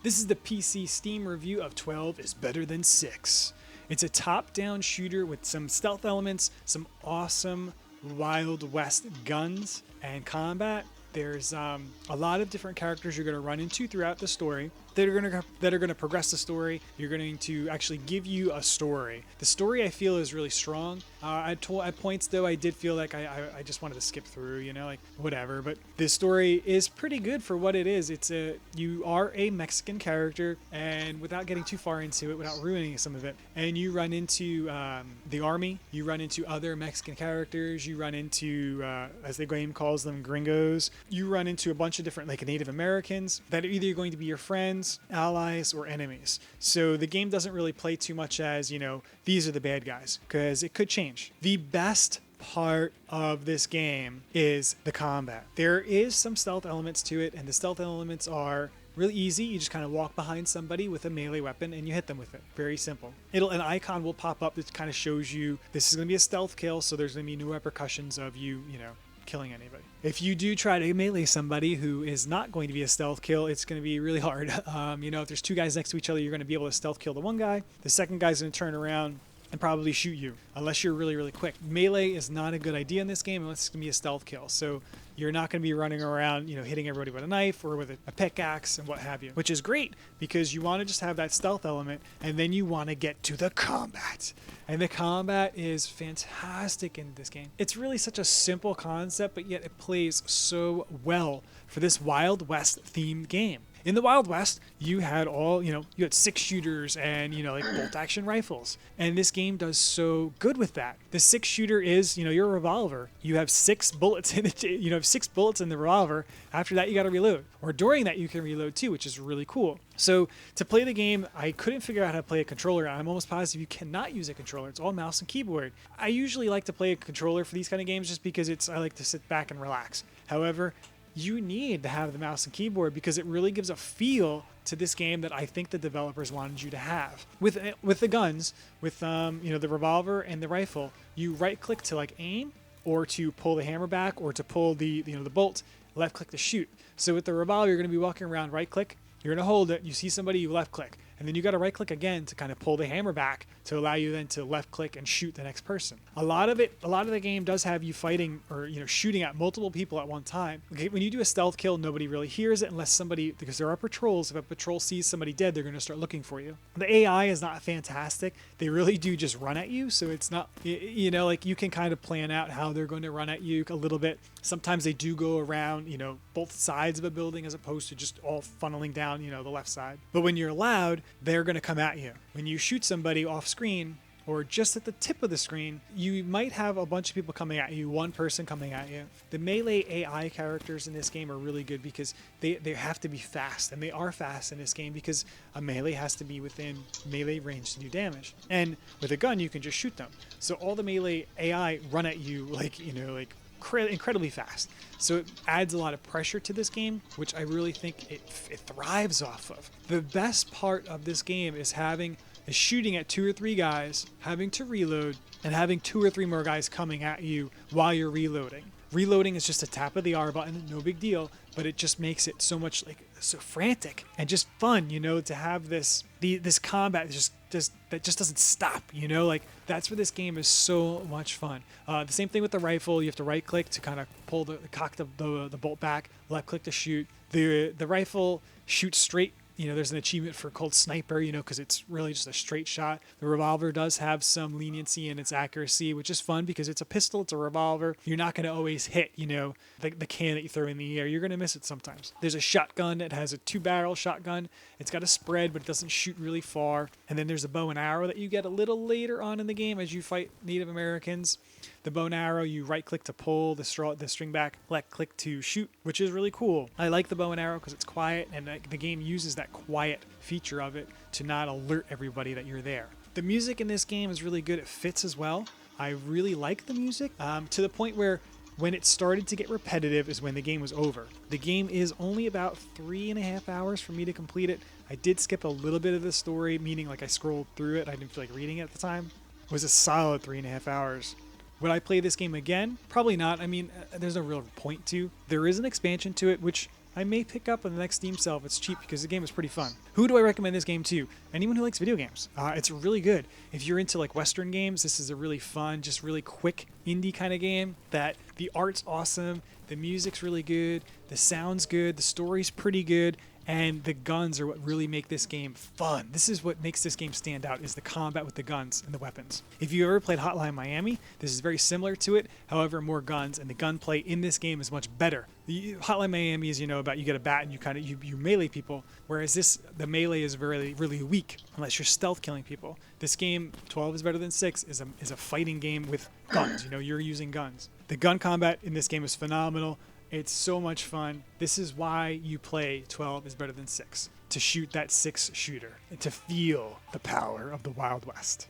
This is the PC Steam review of 12 is Better Than 6. It's a top-down shooter with some stealth elements, some awesome Wild West guns and combat. There's a lot of different characters you're going to run into throughout the story that are going to progress the story. You're going to actually give you a story. The story I feel is really strong. At points though, I did feel like I just wanted to skip through, you know, like whatever. But this story is pretty good for what it is. You are a Mexican character, and without getting too far into it, without ruining some of it, and you run into the army. You run into other Mexican characters. You run into, as the game calls them, gringos. You run into a bunch of different like Native Americans that are either going to be your friends, allies, or enemies. So the game doesn't really play too much as, you know, these are the bad guys, because it could change. The best part of this game is the combat. There is some stealth elements to it, and the stealth elements are really easy. You just kind of walk behind somebody with a melee weapon and you hit them with it. Very simple. An icon will pop up that kind of shows you this is going to be a stealth kill, so there's going to be no repercussions of you know, killing anybody. If you do try to melee somebody who is not going to be a stealth kill, it's going to be really hard. You know, if there's two guys next to each other, you're going to be able to stealth kill the one guy. The second guy's going to turn around and probably shoot you, unless you're really, really quick. Melee is not a good idea in this game unless it's going to be a stealth kill. So you're not going to be running around, you know, hitting everybody with a knife or with a pickaxe and what have you, which is great because you want to just have that stealth element, and then you want to get to the combat. And the combat is fantastic in this game. It's really such a simple concept, but yet it plays so well for this Wild West themed game. In the Wild West, you had you had 6 shooters and, you know, like bolt action rifles. And this game does so good with that. The 6 shooter is, you know, your revolver. You have 6 bullets in it. You have 6 bullets in the revolver. After that, you got to reload. Or during that, you can reload too, which is really cool. So to play the game, I couldn't figure out how to play a controller. I'm almost positive you cannot use a controller. It's all mouse and keyboard. I usually like to play a controller for these kind of games just because I like to sit back and relax. However, you need to have the mouse and keyboard because it really gives a feel to this game that I think the developers wanted you to have. With the guns, with you know, the revolver and the rifle, you right click to like aim, or to pull the hammer back, or to pull the bolt. Left click to shoot. So with the revolver, you're going to be walking around, right click, you're going to hold it, you see somebody, you left click, and then you got to right click again to kind of pull the hammer back to allow you then to left click and shoot the next person. A lot of the game does have you fighting or, you know, shooting at multiple people at one time. Okay, when you do a stealth kill, nobody really hears it unless because there are patrols. If a patrol sees somebody dead, they're going to start looking for you. The AI is not fantastic. They really do just run at you, so it's not, you know, like you can kind of plan out how they're going to run at you a little bit. Sometimes they do go around, you know, both sides of a building as opposed to just all funneling down, you know, the left side. But when you're loud, they're going to come at you. When you shoot somebody off screen or just at the tip of the screen, you might have a bunch of people coming at you, one person coming at you. The melee AI characters in this game are really good because they have to be fast, and they are fast in this game because a melee has to be within melee range to do damage. And with a gun, you can just shoot them. So all the melee AI run at you like, you know, like incredibly fast. So it adds a lot of pressure to this game, which I really think it thrives off of. The best part of this game is shooting at 2 or 3 guys, having to reload, and having 2 or 3 more guys coming at you while you're reloading. Reloading is just a tap of the R button, no big deal, but it just makes it so much like so frantic and just fun, you know, to have this combat that just doesn't stop, you know, like that's where this game is so much fun. The same thing with the rifle. You have to right click to kind of pull cock the bolt back, left click to shoot. The rifle shoots straight. You know, there's an achievement called Sniper, you know, because it's really just a straight shot. The revolver does have some leniency in its accuracy, which is fun because it's a pistol, it's a revolver. You're not going to always hit, you know, the can that you throw in the air. You're going to miss it sometimes. There's a shotgun. It has a 2-barrel shotgun. It's got a spread, but it doesn't shoot really far. And then there's a bow and arrow that you get a little later on in the game as you fight Native Americans. The bow and arrow, you right click to pull the string back, left click to shoot, which is really cool. I like the bow and arrow because it's quiet, and the game uses that quiet feature of it to not alert everybody that you're there. The music in this game is really good. It fits as well. I really like the music to the point where when it started to get repetitive is when the game was over. The game is only about 3.5 hours for me to complete it. I did skip a little bit of the story, meaning like I scrolled through it. I didn't feel like reading it at the time. It was a solid 3.5 hours. Would I play this game again? Probably not. I mean, there's no real point to. There is an expansion to it, which I may pick up on the next Steam sale if it's cheap because the game is pretty fun. Who do I recommend this game to? Anyone who likes video games. It's really good. If you're into like Western games, this is a really fun, just really quick indie kind of game that the art's awesome, the music's really good, the sound's good, the story's pretty good, and the guns are what really make this game fun. This is what makes this game stand out, is the combat with the guns and the weapons. If you ever played Hotline Miami, this is very similar to it, however more guns, and the gunplay in this game is much better. The Hotline Miami, as you know about, you get a bat and you melee people, whereas the melee is really weak unless you're stealth killing people. This game, 12 is better than 6, is a fighting game with guns. You're using guns. The gun combat in this game is phenomenal. It's so much fun. This is why you play 12 is better than 6. To shoot that 6 shooter. And to feel the power of the Wild West.